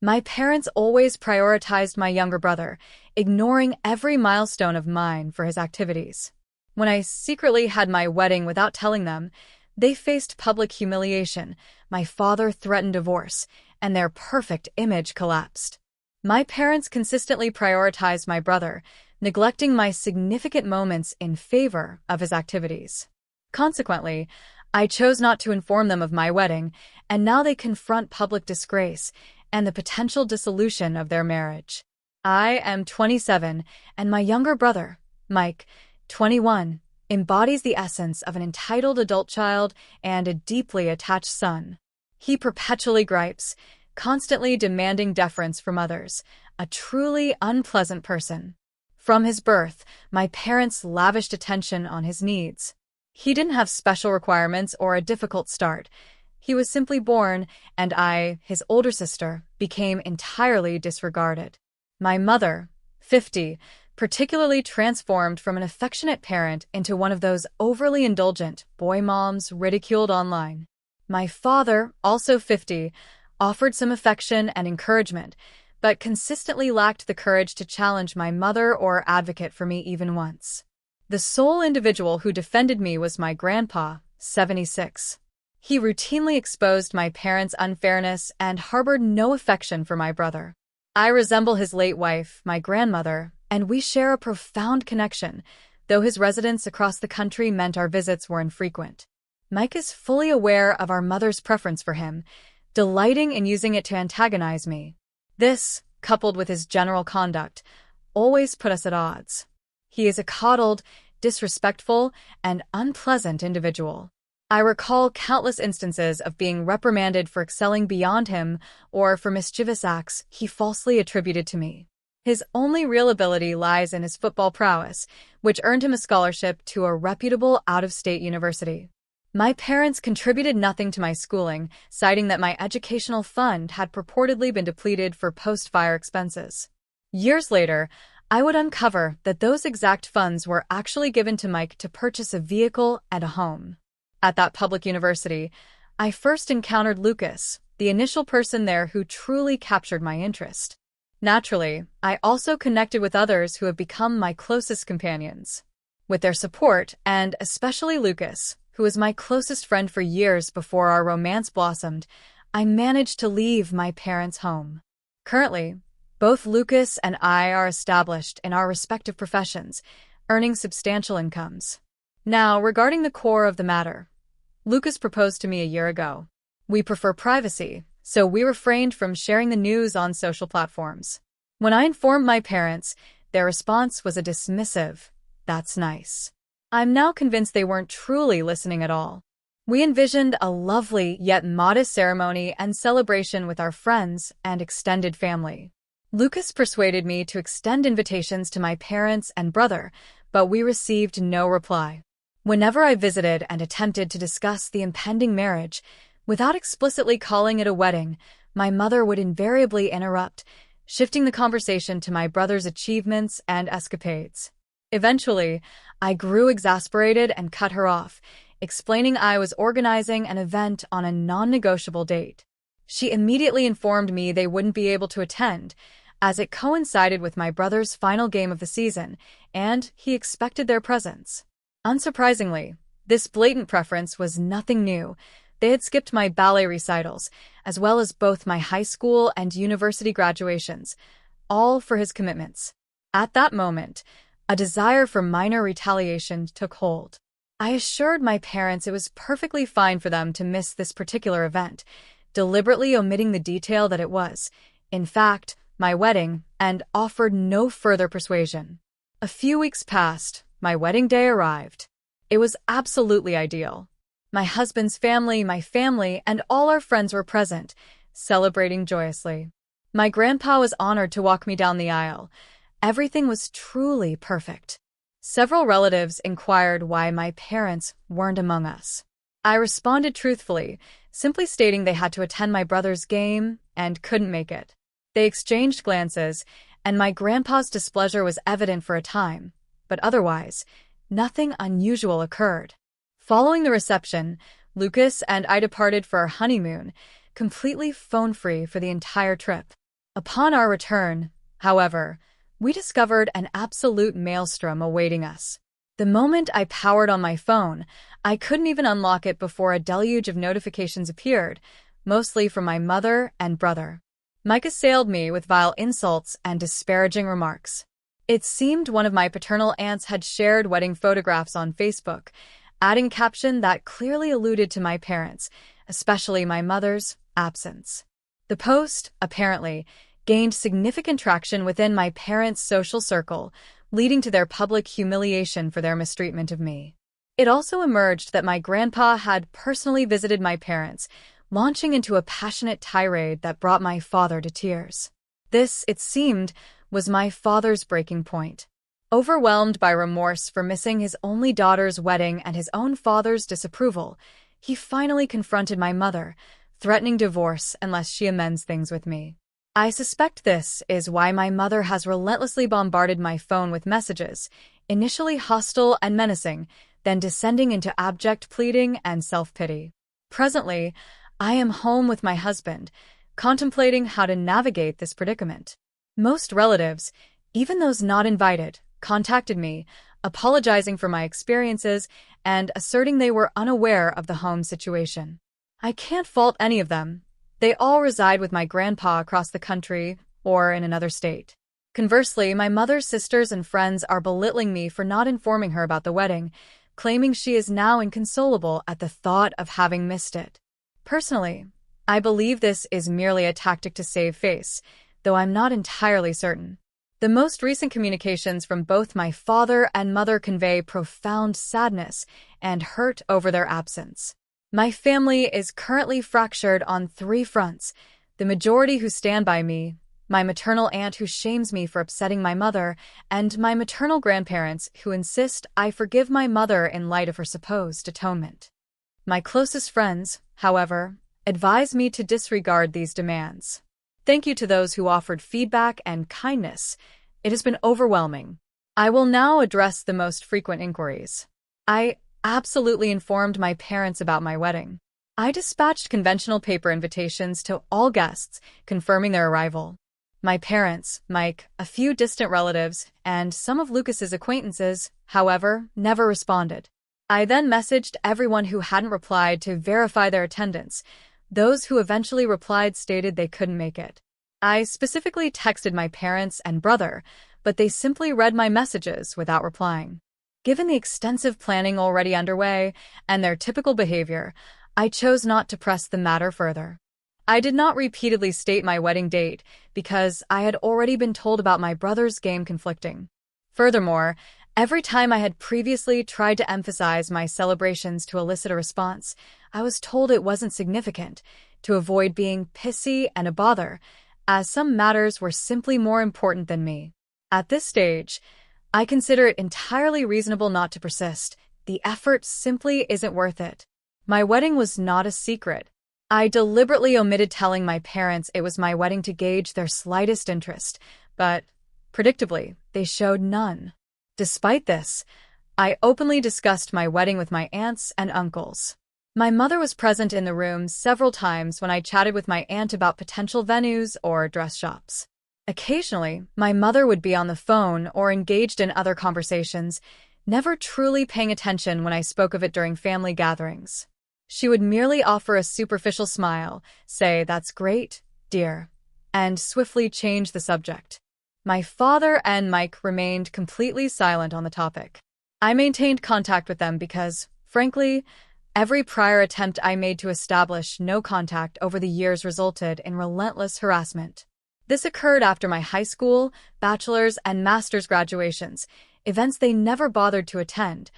My parents always prioritized my younger brother, ignoring every milestone of mine for his activities. When I secretly had my wedding without telling them, they faced public humiliation, my father threatened divorce, and their perfect image collapsed. My parents consistently prioritized my brother, neglecting my significant moments in favor of his activities. Consequently, I chose not to inform them of my wedding, and now they confront public disgrace and the potential dissolution of their marriage. I am 27, and my younger brother, Mike, 21, embodies the essence of an entitled adult child and a deeply attached son. He perpetually gripes, constantly demanding deference from others, a truly unpleasant person. From his birth, my parents lavished attention on his needs. He didn't have special requirements or a difficult start. He was simply born, and I, his older sister, became entirely disregarded. My mother, 50, particularly transformed from an affectionate parent into one of those overly indulgent boy moms ridiculed online. My father, also 50, offered some affection and encouragement, but consistently lacked the courage to challenge my mother or advocate for me even once. The sole individual who defended me was my grandpa, 76. He routinely exposed my parents' unfairness and harbored no affection for my brother. I resemble his late wife, my grandmother, and we share a profound connection, though his residence across the country meant our visits were infrequent. Mike is fully aware of our mother's preference for him, delighting in using it to antagonize me. This, coupled with his general conduct, always put us at odds. He is a coddled, disrespectful, and unpleasant individual. I recall countless instances of being reprimanded for excelling beyond him or for mischievous acts he falsely attributed to me. His only real ability lies in his football prowess, which earned him a scholarship to a reputable out-of-state university. My parents contributed nothing to my schooling, citing that my educational fund had purportedly been depleted for post-fire expenses. Years later, I would uncover that those exact funds were actually given to Mike to purchase a vehicle and a home. At that public university, I first encountered Lucas, the initial person there who truly captured my interest. Naturally, I also connected with others who have become my closest companions. With their support, and especially Lucas, who was my closest friend for years before our romance blossomed, I managed to leave my parents' home. Currently, both Lucas and I are established in our respective professions, earning substantial incomes. Now, regarding the core of the matter, Lucas proposed to me a year ago. We prefer privacy, so we refrained from sharing the news on social platforms. When I informed my parents, their response was a dismissive, "That's nice." I'm now convinced they weren't truly listening at all. We envisioned a lovely yet modest ceremony and celebration with our friends and extended family. Lucas persuaded me to extend invitations to my parents and brother, but we received no reply. Whenever I visited and attempted to discuss the impending marriage, without explicitly calling it a wedding, my mother would invariably interrupt, shifting the conversation to my brother's achievements and escapades. Eventually, I grew exasperated and cut her off, explaining I was organizing an event on a non-negotiable date. She immediately informed me they wouldn't be able to attend, as it coincided with my brother's final game of the season, and he expected their presence. Unsurprisingly, this blatant preference was nothing new. They had skipped my ballet recitals, as well as both my high school and university graduations, all for his commitments. At that moment, a desire for minor retaliation took hold. I assured my parents it was perfectly fine for them to miss this particular event, deliberately omitting the detail that it was, in fact, my wedding, and offered no further persuasion. A few weeks passed. My wedding day arrived. It was absolutely ideal. My husband's family, my family, and all our friends were present, celebrating joyously. My grandpa was honored to walk me down the aisle. Everything was truly perfect. Several relatives inquired why my parents weren't among us. I responded truthfully, simply stating they had to attend my brother's game and couldn't make it. They exchanged glances, and my grandpa's displeasure was evident for a time. But otherwise, nothing unusual occurred. Following the reception, Lucas and I departed for our honeymoon, completely phone-free for the entire trip. Upon our return, however, we discovered an absolute maelstrom awaiting us. The moment I powered on my phone, I couldn't even unlock it before a deluge of notifications appeared, mostly from my mother and brother. Mike assailed me with vile insults and disparaging remarks. It seemed one of my paternal aunts had shared wedding photographs on Facebook, adding a caption that clearly alluded to my parents, especially my mother's, absence. The post, apparently, gained significant traction within my parents' social circle, leading to their public humiliation for their mistreatment of me. It also emerged that my grandpa had personally visited my parents, launching into a passionate tirade that brought my father to tears. This, it seemed, was my father's breaking point. Overwhelmed by remorse for missing his only daughter's wedding and his own father's disapproval, he finally confronted my mother, threatening divorce unless she amends things with me. I suspect this is why my mother has relentlessly bombarded my phone with messages, initially hostile and menacing, then descending into abject pleading and self-pity. Presently, I am home with my husband, contemplating how to navigate this predicament. Most relatives, even those not invited, contacted me, apologizing for my experiences and asserting they were unaware of the home situation. I can't fault any of them. They all reside with my grandpa across the country or in another state. Conversely, my mother's sisters and friends are belittling me for not informing her about the wedding, claiming she is now inconsolable at the thought of having missed it. Personally, I believe this is merely a tactic to save face, though I'm not entirely certain. The most recent communications from both my father and mother convey profound sadness and hurt over their absence. My family is currently fractured on 3 fronts: the majority who stand by me, my maternal aunt who shames me for upsetting my mother, and my maternal grandparents who insist I forgive my mother in light of her supposed atonement. My closest friends, however, advise me to disregard these demands. Thank you to those who offered feedback and kindness. It has been overwhelming. I will now address the most frequent inquiries. I absolutely informed my parents about my wedding. I dispatched conventional paper invitations to all guests, confirming their arrival. My parents, Mike, a few distant relatives, and some of Lucas's acquaintances, however, never responded. I then messaged everyone who hadn't replied to verify their attendance. Those who eventually replied stated they couldn't make it. I specifically texted my parents and brother, but they simply read my messages without replying. Given the extensive planning already underway and their typical behavior, I chose not to press the matter further. I did not repeatedly state my wedding date because I had already been told about my brother's game conflicting. Furthermore, every time I had previously tried to emphasize my celebrations to elicit a response, I was told it wasn't significant, to avoid being pissy and a bother, as some matters were simply more important than me. At this stage, I consider it entirely reasonable not to persist. The effort simply isn't worth it. My wedding was not a secret. I deliberately omitted telling my parents it was my wedding to gauge their slightest interest, but, predictably, they showed none. Despite this, I openly discussed my wedding with my aunts and uncles. My mother was present in the room several times when I chatted with my aunt about potential venues or dress shops. Occasionally, my mother would be on the phone or engaged in other conversations, never truly paying attention when I spoke of it during family gatherings. She would merely offer a superficial smile, say, "That's great, dear," and swiftly change the subject. My father and Mike remained completely silent on the topic. I maintained contact with them because, frankly, every prior attempt I made to establish no contact over the years resulted in relentless harassment. This occurred after my high school, bachelor's, and master's graduations, events they never bothered to attend,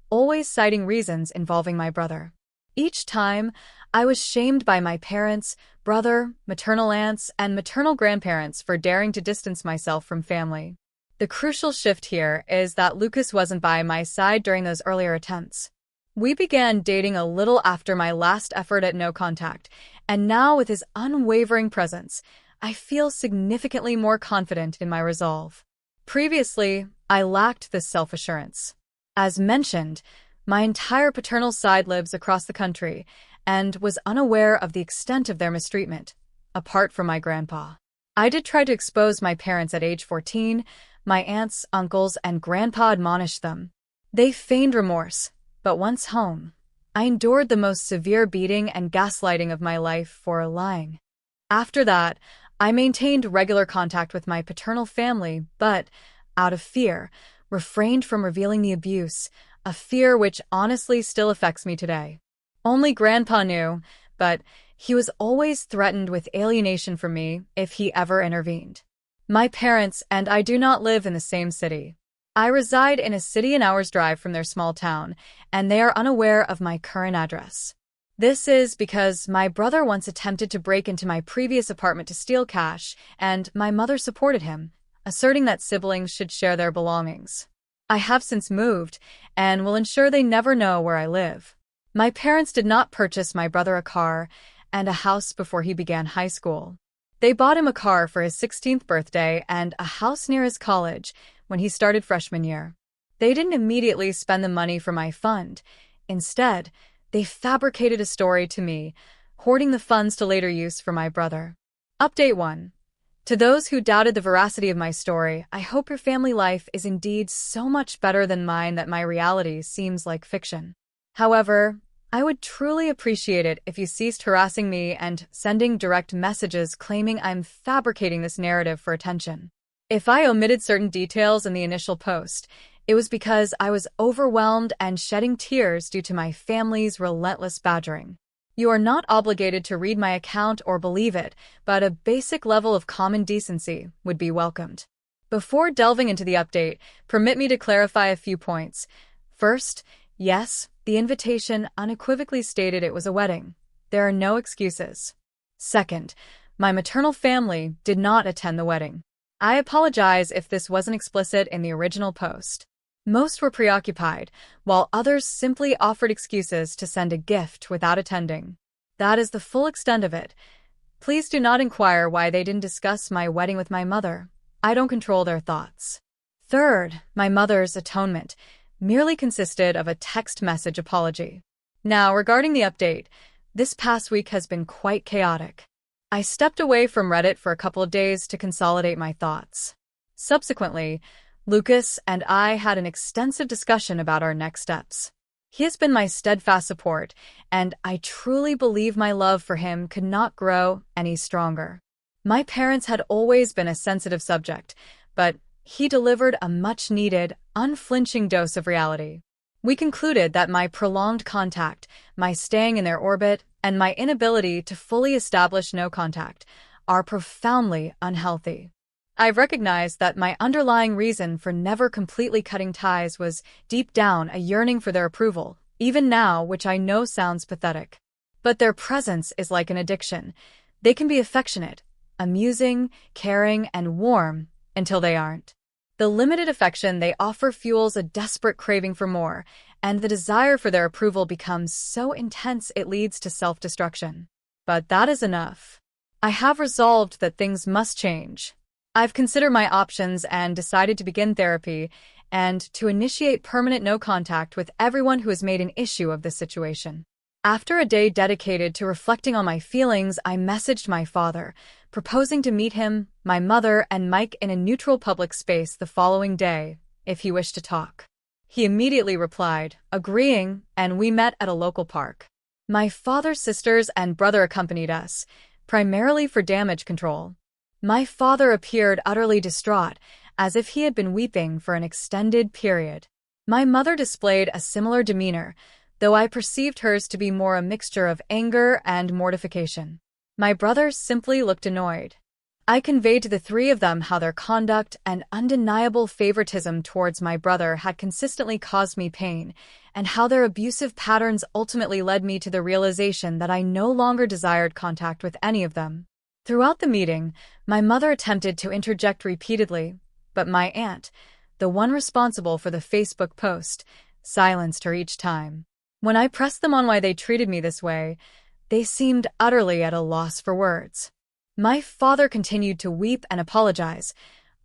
always citing reasons involving my brother. Each time, I was shamed by my parents, brother, maternal aunts, and maternal grandparents for daring to distance myself from family. The crucial shift here is that Lucas wasn't by my side during those earlier attempts. We began dating a little after my last effort at no contact, and now with his unwavering presence, I feel significantly more confident in my resolve. Previously, I lacked this self-assurance. As mentioned, my entire paternal side lives across the country and was unaware of the extent of their mistreatment, apart from my grandpa. I did try to expose my parents at age 14. My aunts, uncles, and grandpa admonished them. They feigned remorse, but once home, I endured the most severe beating and gaslighting of my life for lying. After that, I maintained regular contact with my paternal family, but, out of fear, refrained from revealing the abuse, a fear which honestly still affects me today. Only Grandpa knew, but he was always threatened with alienation from me if he ever intervened. My parents and I do not live in the same city. I reside in a city an hour's drive from their small town, and they are unaware of my current address. This is because my brother once attempted to break into my previous apartment to steal cash, and my mother supported him, asserting that siblings should share their belongings. I have since moved, and will ensure they never know where I live. My parents did not purchase my brother a car and a house before he began high school. They bought him a car for his 16th birthday and a house near his college when he started freshman year. They didn't immediately spend the money for my fund. Instead, they fabricated a story to me, hoarding the funds to later use for my brother. Update 1. To those who doubted the veracity of my story, I hope your family life is indeed so much better than mine that my reality seems like fiction. However, I would truly appreciate it if you ceased harassing me and sending direct messages claiming I'm fabricating this narrative for attention. If I omitted certain details in the initial post, it was because I was overwhelmed and shedding tears due to my family's relentless badgering. You are not obligated to read my account or believe it, but a basic level of common decency would be welcomed. Before delving into the update, permit me to clarify a few points. First, yes, the invitation unequivocally stated it was a wedding. There are no excuses. Second, my maternal family did not attend the wedding. I apologize if this wasn't explicit in the original post. Most were preoccupied, while others simply offered excuses to send a gift without attending. That is the full extent of it. Please do not inquire why they didn't discuss my wedding with my mother. I don't control their thoughts. Third, my mother's atonement merely consisted of a text message apology. Now, regarding the update, this past week has been quite chaotic. I stepped away from Reddit for a couple of days to consolidate my thoughts. Subsequently, Lucas and I had an extensive discussion about our next steps. He has been my steadfast support, and I truly believe my love for him could not grow any stronger. My parents had always been a sensitive subject, but he delivered a much-needed, unflinching dose of reality. We concluded that my prolonged contact, my staying in their orbit, and my inability to fully establish no contact are profoundly unhealthy. I've recognized that my underlying reason for never completely cutting ties was deep down a yearning for their approval, even now, which I know sounds pathetic. But their presence is like an addiction. They can be affectionate, amusing, caring, and warm until they aren't. The limited affection they offer fuels a desperate craving for more, and the desire for their approval becomes so intense it leads to self-destruction. But that is enough. I have resolved that things must change. I've considered my options and decided to begin therapy and to initiate permanent no contact with everyone who has made an issue of this situation. After a day dedicated to reflecting on my feelings, I messaged my father, proposing to meet him, my mother, and Mike in a neutral public space the following day, if he wished to talk. He immediately replied, agreeing, and we met at a local park. My father's sisters and brother accompanied us, primarily for damage control. My father appeared utterly distraught, as if he had been weeping for an extended period. My mother displayed a similar demeanor, though I perceived hers to be more a mixture of anger and mortification. My brother simply looked annoyed. I conveyed to the three of them how their conduct and undeniable favoritism towards my brother had consistently caused me pain, and how their abusive patterns ultimately led me to the realization that I no longer desired contact with any of them. Throughout the meeting, my mother attempted to interject repeatedly, but my aunt, the one responsible for the Facebook post, silenced her each time. When I pressed them on why they treated me this way, they seemed utterly at a loss for words. My father continued to weep and apologize,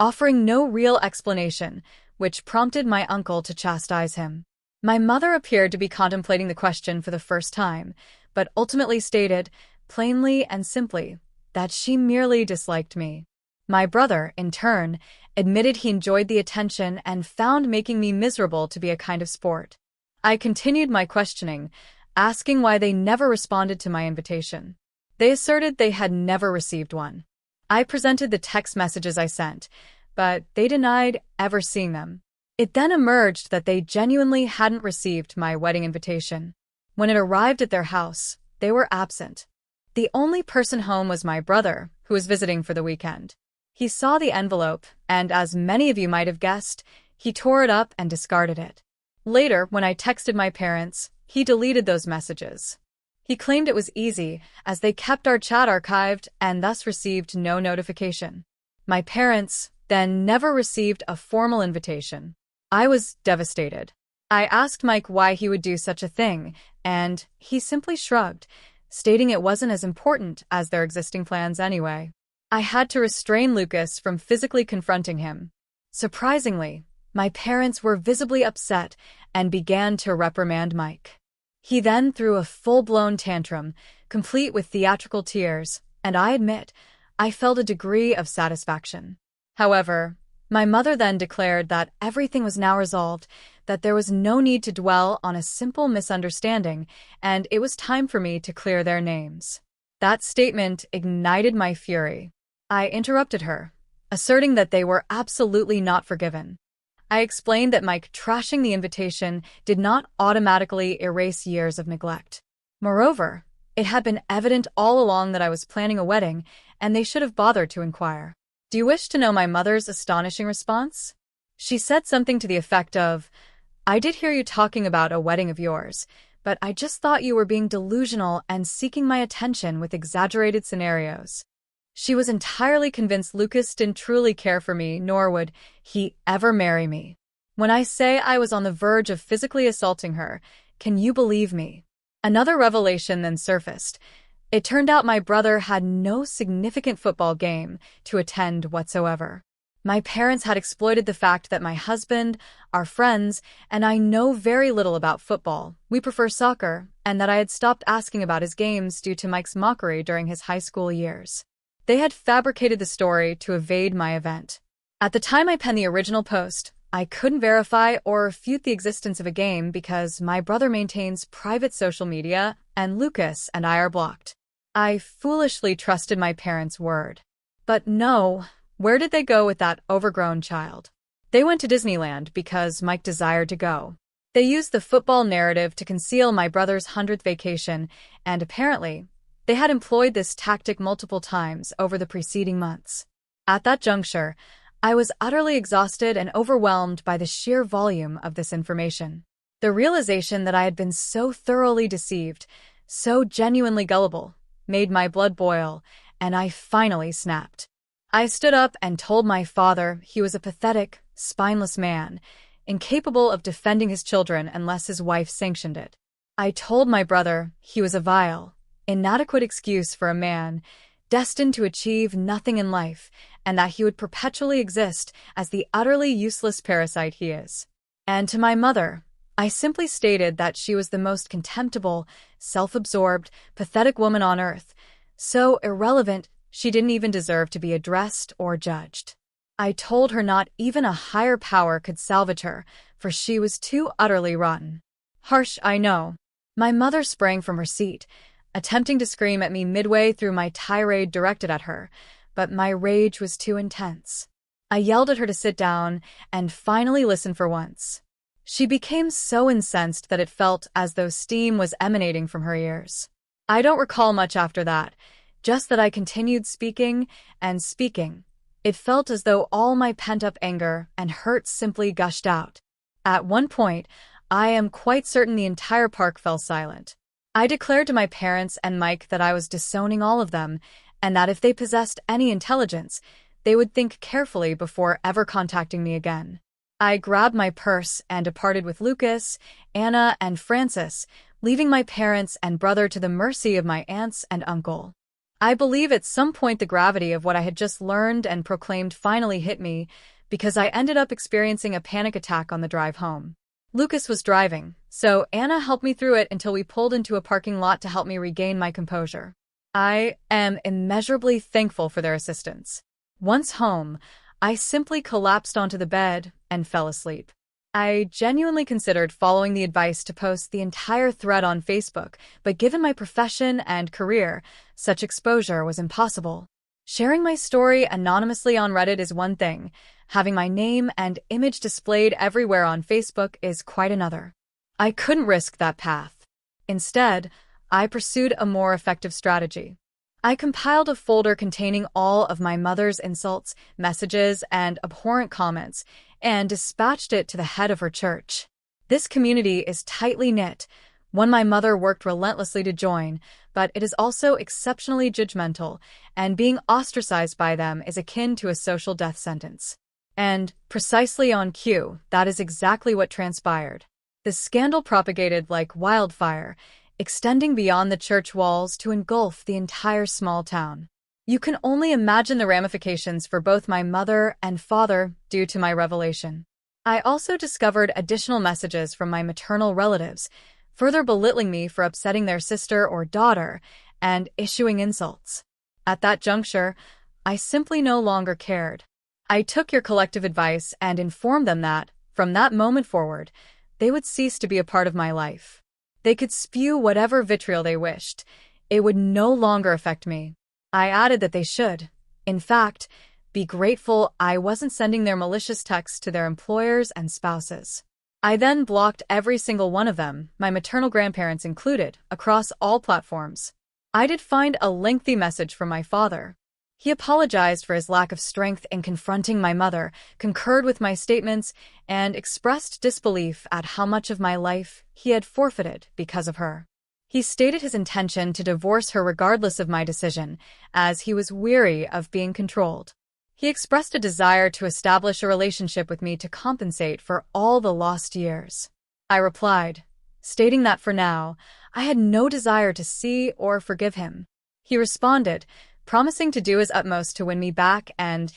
offering no real explanation, which prompted my uncle to chastise him. My mother appeared to be contemplating the question for the first time, but ultimately stated, plainly and simply, that she merely disliked me. My brother, in turn, admitted he enjoyed the attention and found making me miserable to be a kind of sport. I continued my questioning, asking why they never responded to my invitation. They asserted they had never received one. I presented the text messages I sent, but they denied ever seeing them. It then emerged that they genuinely hadn't received my wedding invitation. When it arrived at their house, they were absent. The only person home was my brother, who was visiting for the weekend. He saw the envelope, and as many of you might have guessed, he tore it up and discarded it. Later, when I texted my parents, he deleted those messages. He claimed it was easy, as they kept our chat archived and thus received no notification. My parents then never received a formal invitation. I was devastated. I asked Mike why he would do such a thing, and he simply shrugged, stating it wasn't as important as their existing plans anyway. I had to restrain Lucas from physically confronting him. Surprisingly, my parents were visibly upset and began to reprimand Mike. He then threw a full-blown tantrum, complete with theatrical tears, and I admit, I felt a degree of satisfaction. However, my mother then declared that everything was now resolved, that there was no need to dwell on a simple misunderstanding, and it was time for me to clear their names. That statement ignited my fury. I interrupted her, asserting that they were absolutely not forgiven. I explained that Mike trashing the invitation did not automatically erase years of neglect. Moreover, it had been evident all along that I was planning a wedding, and they should have bothered to inquire. Do you wish to know my mother's astonishing response? She said something to the effect of, "I did hear you talking about a wedding of yours, but I just thought you were being delusional and seeking my attention with exaggerated scenarios." She was entirely convinced Lucas didn't truly care for me, nor would he ever marry me. When I say I was on the verge of physically assaulting her, can you believe me? Another revelation then surfaced. It turned out my brother had no significant football game to attend whatsoever. My parents had exploited the fact that my husband, our friends, and I know very little about football. We prefer soccer, and that I had stopped asking about his games due to Mike's mockery during his high school years. They had fabricated the story to evade my event. At the time I penned the original post, I couldn't verify or refute the existence of a game because my brother maintains private social media and Lucas and I are blocked. I foolishly trusted my parents' word. But no, where did they go with that overgrown child? They went to Disneyland because Mike desired to go. They used the football narrative to conceal my brother's 100th vacation, and apparently, they had employed this tactic multiple times over the preceding months. At that juncture, I was utterly exhausted and overwhelmed by the sheer volume of this information. The realization that I had been so thoroughly deceived, so genuinely gullible, made my blood boil, and I finally snapped. I stood up and told my father he was a pathetic, spineless man, incapable of defending his children unless his wife sanctioned it. I told my brother he was a vile, inadequate excuse for a man destined to achieve nothing in life, and that he would perpetually exist as the utterly useless parasite he is. And to my mother, I simply stated that she was the most contemptible, self-absorbed, pathetic woman on earth, so irrelevant she didn't even deserve to be addressed or judged. I told her not even a higher power could salvage her, for she was too utterly rotten. Harsh, I know. My mother sprang from her seat, attempting to scream at me midway through my tirade directed at her, but my rage was too intense. I yelled at her to sit down and finally listen for once. She became so incensed that it felt as though steam was emanating from her ears. I don't recall much after that, just that I continued speaking and speaking. It felt as though all my pent-up anger and hurt simply gushed out. At one point, I am quite certain the entire park fell silent. I declared to my parents and Mike that I was disowning all of them, and that if they possessed any intelligence, they would think carefully before ever contacting me again. I grabbed my purse and departed with Lucas, Anna, and Francis, leaving my parents and brother to the mercy of my aunts and uncle. I believe at some point the gravity of what I had just learned and proclaimed finally hit me, because I ended up experiencing a panic attack on the drive home. Lucas was driving, so Anna helped me through it until we pulled into a parking lot to help me regain my composure. I am immeasurably thankful for their assistance. Once home, I simply collapsed onto the bed and fell asleep. I genuinely considered following the advice to post the entire thread on Facebook, but given my profession and career, such exposure was impossible. Sharing my story anonymously on Reddit is one thing. Having my name and image displayed everywhere on Facebook is quite another. I couldn't risk that path. Instead, I pursued a more effective strategy. I compiled a folder containing all of my mother's insults, messages, and abhorrent comments, and dispatched it to the head of her church. This community is tightly knit, one my mother worked relentlessly to join, but it is also exceptionally judgmental, and being ostracized by them is akin to a social death sentence. And, precisely on cue, that is exactly what transpired. The scandal propagated like wildfire, extending beyond the church walls to engulf the entire small town. You can only imagine the ramifications for both my mother and father due to my revelation. I also discovered additional messages from my maternal relatives, further belittling me for upsetting their sister or daughter and issuing insults. At that juncture, I simply no longer cared. I took your collective advice and informed them that, from that moment forward, they would cease to be a part of my life. They could spew whatever vitriol they wished. It would no longer affect me. I added that they should, in fact, be grateful I wasn't sending their malicious texts to their employers and spouses. I then blocked every single one of them, my maternal grandparents included, across all platforms. I did find a lengthy message from my father. He apologized for his lack of strength in confronting my mother, concurred with my statements, and expressed disbelief at how much of my life he had forfeited because of her. He stated his intention to divorce her regardless of my decision, as he was weary of being controlled. He expressed a desire to establish a relationship with me to compensate for all the lost years. I replied, stating that for now, I had no desire to see or forgive him. He responded, promising to do his utmost to win me back and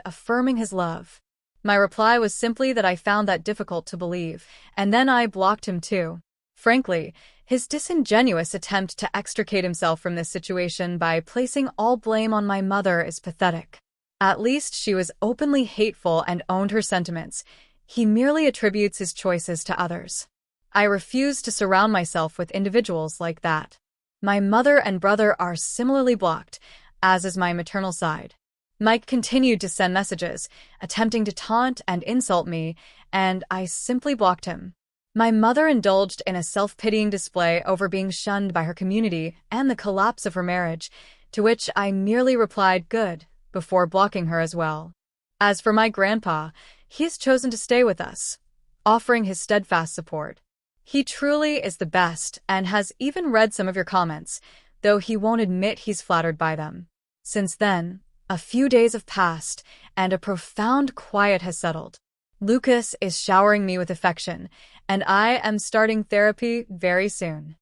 affirming his love. My reply was simply that I found that difficult to believe, and then I blocked him too. Frankly, his disingenuous attempt to extricate himself from this situation by placing all blame on my mother is pathetic. At least she was openly hateful and owned her sentiments. He merely attributes his choices to others. I refuse to surround myself with individuals like that. My mother and brother are similarly blocked, as is my maternal side. Mike continued to send messages, attempting to taunt and insult me, and I simply blocked him. My mother indulged in a self-pitying display over being shunned by her community and the collapse of her marriage, to which I merely replied good, before blocking her as well. As for my grandpa, he has chosen to stay with us, offering his steadfast support. He truly is the best and has even read some of your comments, though he won't admit he's flattered by them. Since then, a few days have passed, and a profound quiet has settled. Lucas is showering me with affection, and I am starting therapy very soon.